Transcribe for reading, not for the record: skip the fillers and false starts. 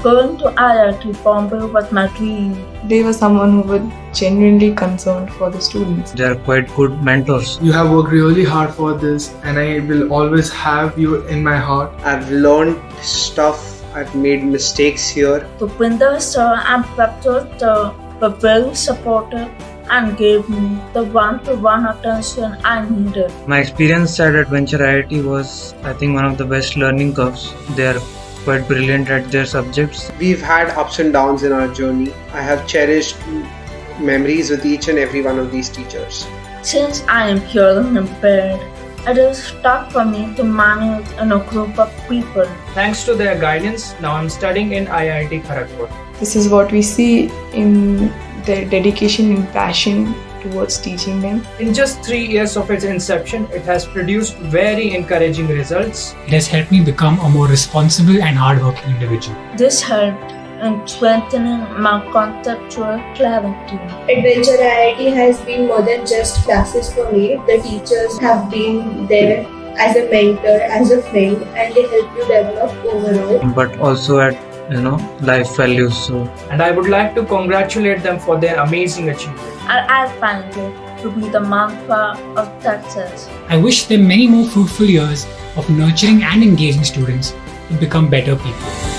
Going to IIT Bombay was my dream. They were someone who were genuinely concerned for the students. They are quite good mentors. You have worked really hard for this, and I will always have you in my heart. I've learned stuff, I've made mistakes here. Rupinder sir and Prabhat sir were very supportive and gave me the one-to-one attention I needed. My experience at Adventure IIT was, I think, one of the best learning curves. They are quite brilliant at their subjects. We've had ups and downs in our journey. I have cherished memories with each and every one of these teachers. Since I am hearing impaired, it is tough for me to manage in a group of people. Thanks to their guidance, now I'm studying in IIT Kharagpur. This is what we see in their dedication and passion towards teaching them. In just 3 years of its inception, it has produced very encouraging results. It has helped me become a more responsible and hardworking individual. This helped in strengthening my conceptual clarity. Adventure IIT has been more than just classes for me. The teachers have been there as a mentor, as a friend, and they help you develop overall. But also at life values. And I would like to congratulate them for their amazing achievement. And I find it to be the mantra of success. I wish them many more fruitful years of nurturing and engaging students to become better people.